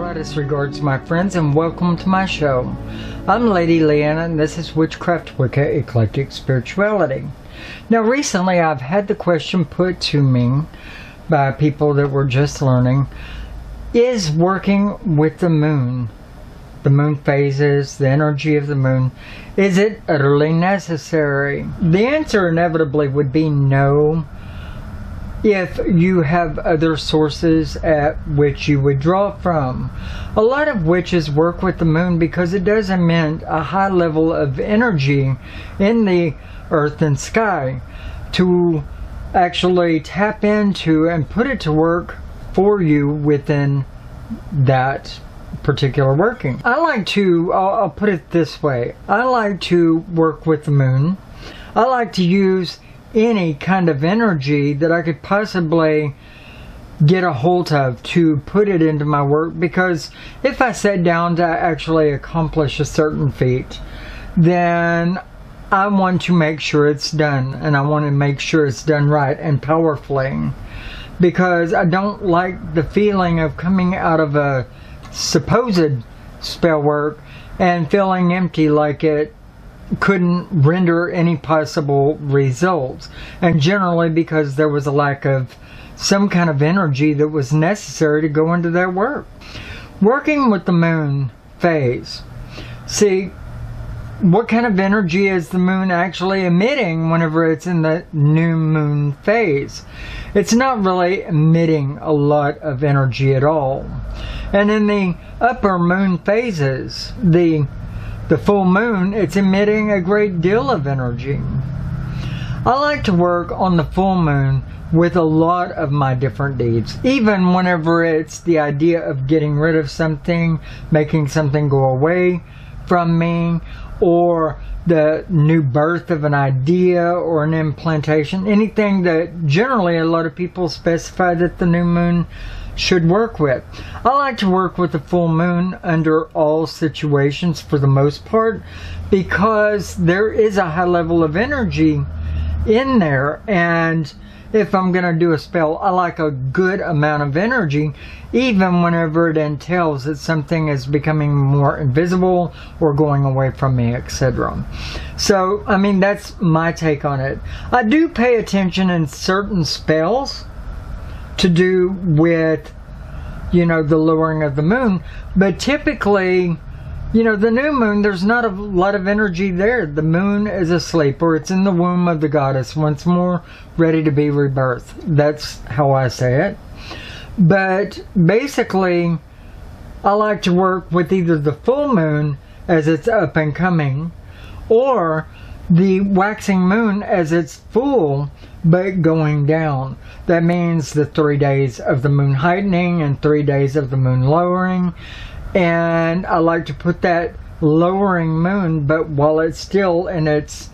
Brightest regards, my friends, and welcome to my show. I'm Lady Leeanna, and this is Witchcraft, Wicca, Eclectic Spirituality. Now, recently I've had the question put to me by people that were just learning, is working with the moon phases, the energy of the moon, is it utterly necessary? The answer inevitably would be no, if you have other sources at which you would draw from. A lot of witches work with the moon because it does emit a high level of energy in the earth and sky to actually tap into and put it to work for you within that particular working. I'll put it this way, I like to work with the moon. I like to use any kind of energy that I could possibly get a hold of to put it into my work, because if I sat down to actually accomplish a certain feat, then I want to make sure it's done, and I want to make sure it's done right and powerfully, because I don't like the feeling of coming out of a supposed spell work and feeling empty, like it couldn't render any possible results, and generally because there was a lack of some kind of energy that was necessary to go into that work. Working with the moon phase, see, what kind of energy is the moon actually emitting whenever it's in the new moon phase? It's not really emitting a lot of energy at all. And in the upper moon phases, the full moon, it's emitting a great deal of energy. I like to work on the full moon with a lot of my different deeds, even whenever it's the idea of getting rid of something, making something go away from me, or the new birth of an idea or an implantation, anything that generally a lot of people specify that the new moon should work with. I like to work with the full moon under all situations for the most part, because there is a high level of energy in there, and if I'm going to do a spell, I like a good amount of energy, even whenever it entails that something is becoming more invisible or going away from me, etc. So, I mean, that's my take on it. I do pay attention in certain spells to do with, you know, the lowering of the moon, but typically, you know, the new moon, there's not a lot of energy there. The moon is asleep, or it's in the womb of the goddess once more, ready to be rebirthed. That's how I say it. But basically, I like to work with either the full moon as it's up and coming, or the waxing moon as it's full but going down. That means the 3 days of the moon heightening and 3 days of the moon lowering. And I like to put that lowering moon, but while it's still in its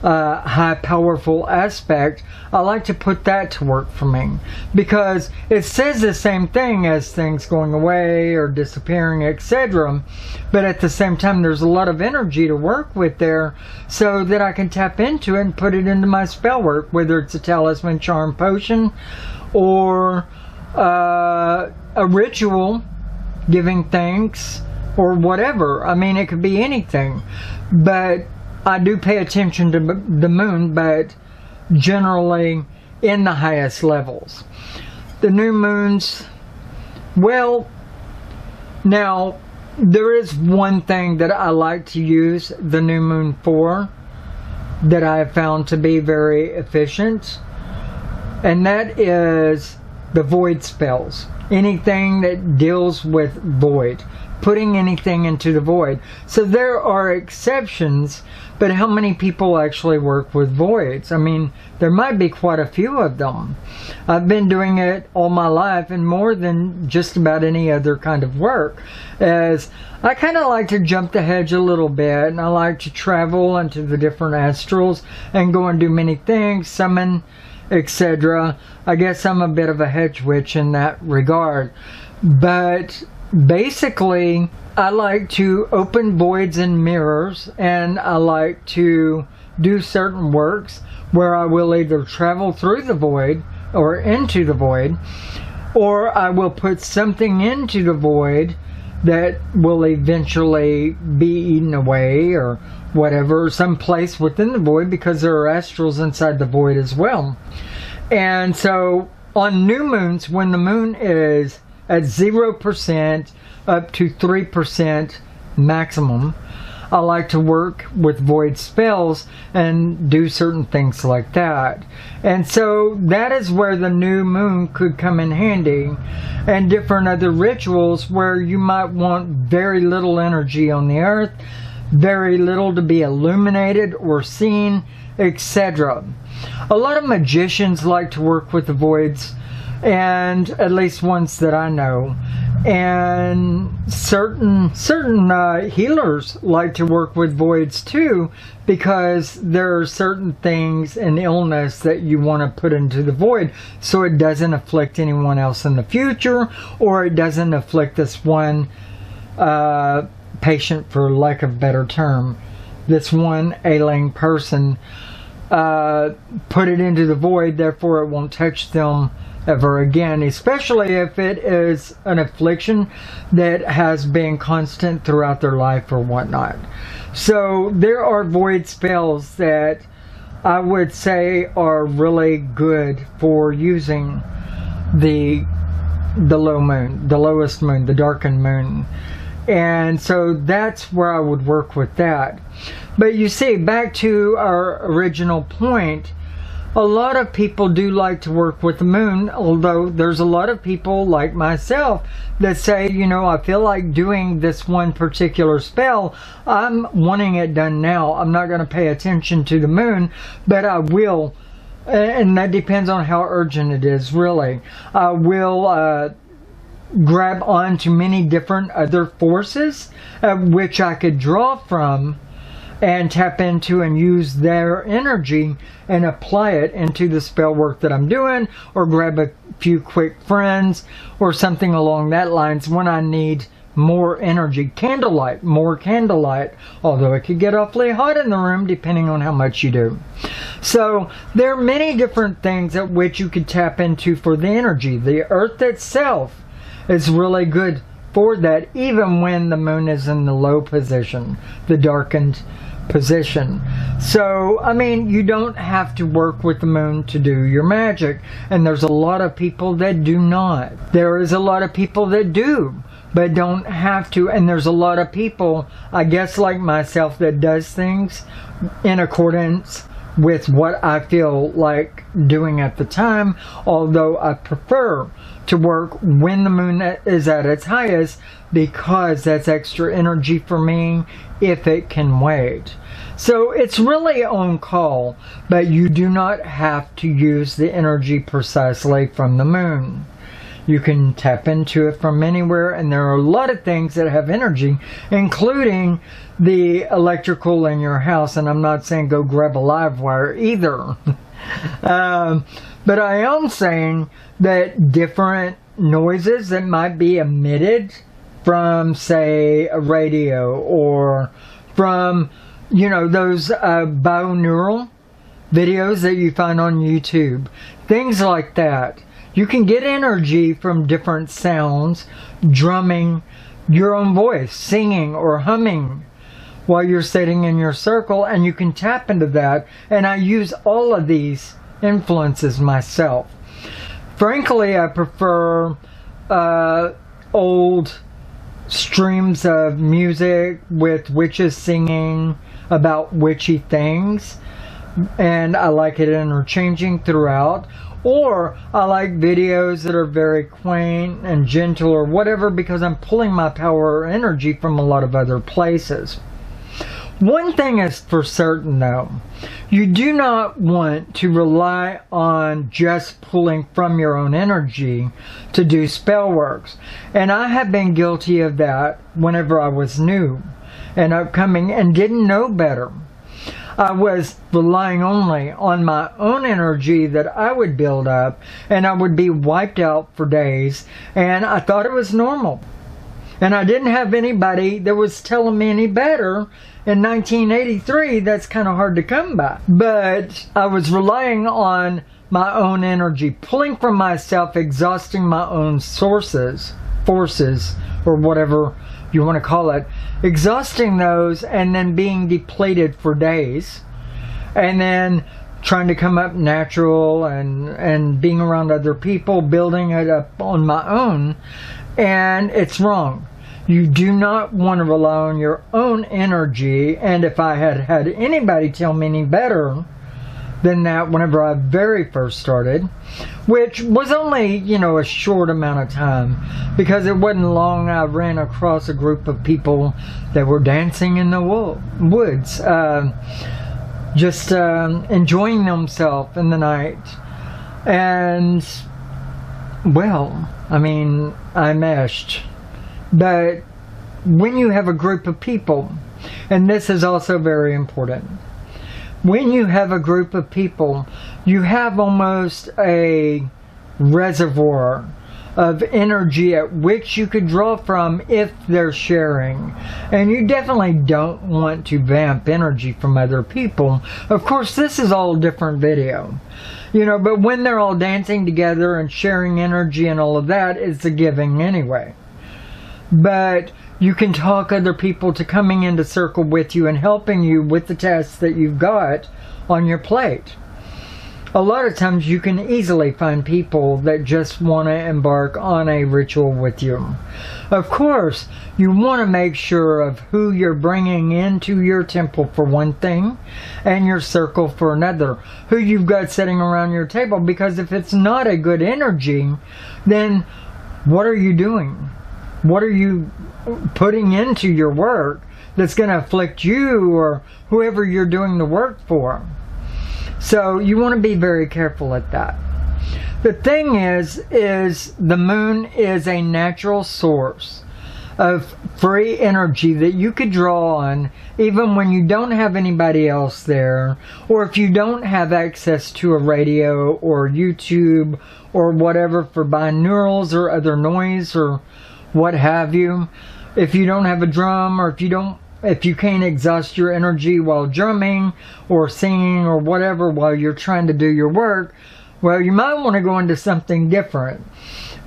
high powerful aspect, I like to put that to work for me, because it says the same thing as things going away or disappearing, etc., but at the same time there's a lot of energy to work with there, so that I can tap into it and put it into my spell work, whether it's a talisman, charm, potion, or a ritual giving thanks, or whatever. I mean, it could be anything, but I do pay attention to the moon, but generally in the highest levels. The new moons, well, now there is one thing that I like to use the new moon for that I have found to be very efficient, and that is the void spells. Anything that deals with void, putting anything into the void. So there are exceptions, but how many people actually work with voids? I mean, there might be quite a few of them. I've been doing it all my life, and more than just about any other kind of work, as I kind of like to jump the hedge a little bit, and I like to travel into the different astrals and go and do many things, summon, etc. I guess I'm a bit of a hedge witch in that regard, but basically I like to open voids and mirrors, and I like to do certain works where I will either travel through the void or into the void, or I will put something into the void that will eventually be eaten away or whatever, someplace within the void, because there are astrals inside the void as well. And so on new moons, when the moon is at 0% up to 3% maximum, I like to work with void spells and do certain things like that. And so that is where the new moon could come in handy, and different other rituals where you might want very little energy on the earth, very little to be illuminated or seen, etc. A lot of magicians like to work with the voids, and at least ones that I know. And certain healers like to work with voids too, because there are certain things in illness that you want to put into the void so it doesn't afflict anyone else in the future, or it doesn't afflict this one patient, for lack of a better term, this one ailing person. Put it into the void, therefore it won't touch them ever again, especially if it is an affliction that has been constant throughout their life or whatnot. So there are void spells that I would say are really good for using the low moon, the lowest moon, the darkened moon. And so that's where I would work with that. But you see, back to our original point, a lot of people do like to work with the moon, although there's a lot of people like myself that say, you know, I feel like doing this one particular spell. I'm wanting it done now. I'm not going to pay attention to the moon, but I will. And that depends on how urgent it is, really. I will grab on to many different other forces which I could draw from and tap into and use their energy and apply it into the spell work that I'm doing, or grab a few quick friends or something along that lines when I need more energy. Candlelight, more candlelight, although it could get awfully hot in the room depending on how much you do. So there are many different things at which you could tap into for the energy. The earth itself is really good for that, even when the moon is in the low position, the darkened position. So, I mean, you don't have to work with the moon to do your magic, and there's a lot of people that do not. There is a lot of people that do, but don't have to, and there's a lot of people, I guess like myself, that does things in accordance with what I feel like doing at the time, although I prefer to work when the moon is at its highest, because that's extra energy for me if it can wait. So it's really on call, but you do not have to use the energy precisely from the moon. You can tap into it from anywhere, and there are a lot of things that have energy, including the electrical in your house. And I'm not saying go grab a live wire either. But I am saying that different noises that might be emitted from, say, a radio, or from, you know, those binaural videos that you find on YouTube, things like that. You can get energy from different sounds, drumming, your own voice, singing or humming while you're sitting in your circle, and you can tap into that. And I use all of these influences myself. Frankly, I prefer old streams of music with witches singing about witchy things, and I like it interchanging throughout. Or I like videos that are very quaint and gentle or whatever, because I'm pulling my power or energy from a lot of other places. One thing is for certain though, you do not want to rely on just pulling from your own energy to do spell works. And I have been guilty of that whenever I was new and upcoming and didn't know better. I was relying only on my own energy that I would build up, and I would be wiped out for days, and I thought it was normal. And I didn't have anybody that was telling me any better. In 1983, that's kind of hard to come by. But I was relying on my own energy, pulling from myself, exhausting my own forces, or whatever you want to call it, exhausting those and then being depleted for days, and then trying to come up natural and being around other people, building it up on my own, and it's wrong. You do not want to rely on your own energy, and if I had had anybody tell me any better than that whenever I very first started, which was only, you know, a short amount of time, because it wasn't long I ran across a group of people that were dancing in the woods, just enjoying themselves in the night. And, well, I mean, I meshed. But when you have a group of people, and this is also very important, when you have a group of people, you have almost a reservoir of energy at which you could draw from if they're sharing. And you definitely don't want to vamp energy from other people. Of course, this is all a different video, you know, but when they're all dancing together and sharing energy and all of that, it's a giving anyway. But you can talk other people to coming into circle with you and helping you with the tasks that you've got on your plate. A lot of times you can easily find people that just want to embark on a ritual with you. Of course, you want to make sure of who you're bringing into your temple for one thing, and your circle for another. Who you've got sitting around your table, because if it's not a good energy, then what are you doing? What are you putting into your work that's going to afflict you or whoever you're doing the work for? So you want to be very careful at that. The thing is the moon is a natural source of free energy that you could draw on even when you don't have anybody else there, or if you don't have access to a radio or YouTube or whatever for binaurals or other noise or what have you. If you don't have a drum, or if you can't exhaust your energy while drumming or singing or whatever while you're trying to do your work, well, you might want to go into something different.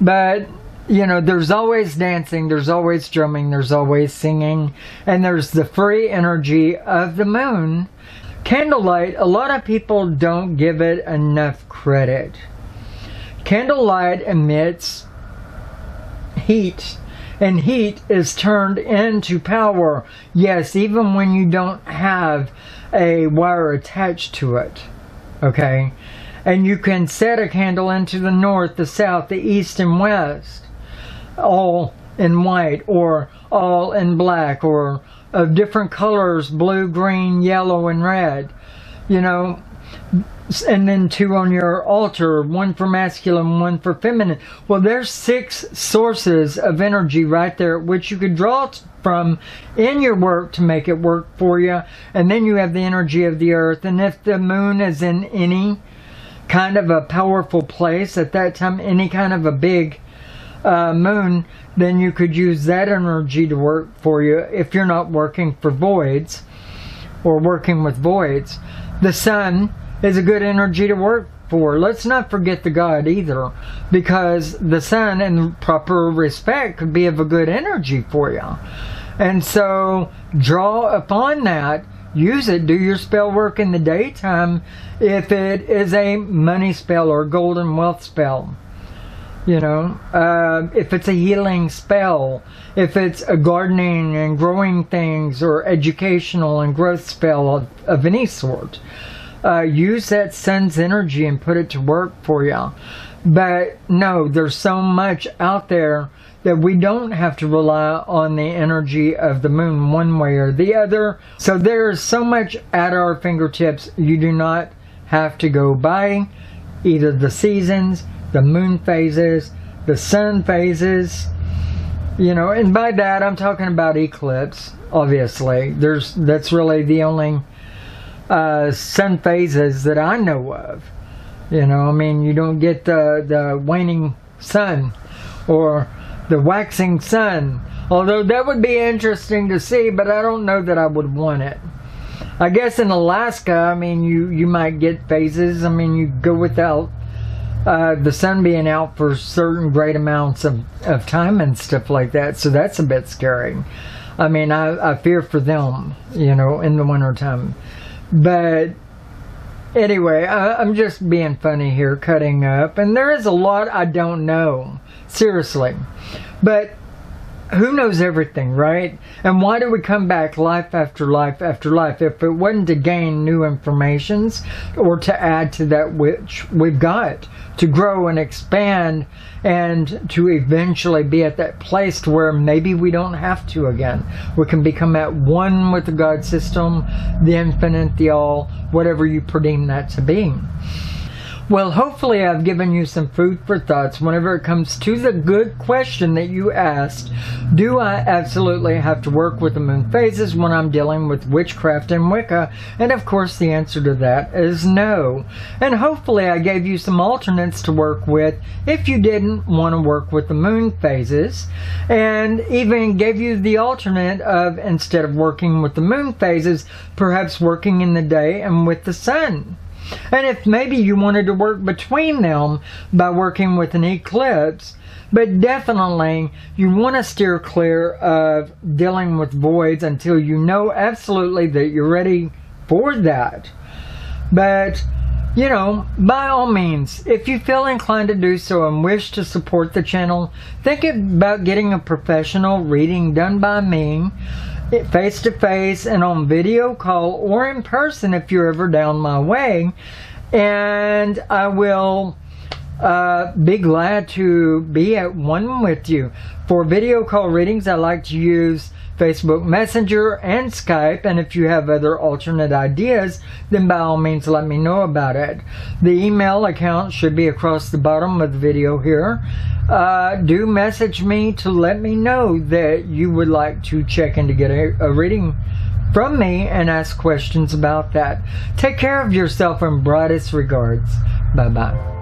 But, you know, there's always dancing, there's always drumming, there's always singing, and there's the free energy of the moon. Candlelight, a lot of people don't give it enough credit. Candlelight emits heat, and heat is turned into power. Yes, even when you don't have a wire attached to it. Okay? And you can set a candle into the north, the south, the east, and west, all in white or all in black, or of different colors, blue, green, yellow, and red. You know, and then 2 on your altar, 1 for masculine, 1 for feminine. Well, there's 6 sources of energy right there which you could draw from in your work to make it work for you. And then you have the energy of the earth. And if the moon is in any kind of a powerful place at that time, any kind of a big moon, then you could use that energy to work for you if you're not working for voids or working with voids. The sun is a good energy to work for. Let's not forget the god either, because the sun in proper respect could be of a good energy for you. And so draw upon that, use it, do your spell work in the daytime if it is a money spell or golden wealth spell. You know, if it's a healing spell, if it's a gardening and growing things or educational and growth spell of any sort. Use that sun's energy and put it to work for you. But no, there's so much out there that we don't have to rely on the energy of the moon one way or the other. So there's so much at our fingertips. You do not have to go by either the seasons, the moon phases, the sun phases, you know, and by that I'm talking about eclipse, obviously. That's really the only sun phases that I know of. You know, I mean, you don't get the waning sun or the waxing sun, although that would be interesting to see, but I don't know that I would want it. I guess in Alaska, I mean, you might get phases. I mean, you go without the sun being out for certain great amounts of time and stuff like that. So that's a bit scary. I mean, I fear for them, you know, in the wintertime. But anyway, I'm just being funny here, cutting up. And there is a lot I don't know. Seriously. But who knows everything, right? And why do we come back life after life after life if it wasn't to gain new informations or to add to that which we've got, to grow and expand and to eventually be at that place to where maybe we don't have to again. We can become at one with the God system, the infinite, the all, whatever you predeem that to be. Well, hopefully I've given you some food for thoughts whenever it comes to the good question that you asked. Do I absolutely have to work with the moon phases when I'm dealing with witchcraft and Wicca? And of course the answer to that is no. And hopefully I gave you some alternates to work with if you didn't want to work with the moon phases. And even gave you the alternate of, instead of working with the moon phases, perhaps working in the day and with the sun. And if maybe you wanted to work between them by working with an eclipse, but definitely you want to steer clear of dealing with voids until you know absolutely that you're ready for that. But, you know, by all means, if you feel inclined to do so and wish to support the channel, think about getting a professional reading done by me, face to face and on video call or in person if you're ever down my way, and I will be glad to be at one with you. For video call readings, I like to use Facebook Messenger and Skype, and if you have other alternate ideas, then by all means let me know about it. The email account should be across the bottom of the video here. Do message me to let me know that you would like to check in to get a reading from me and ask questions about that. Take care of yourself, and brightest regards. Bye-bye.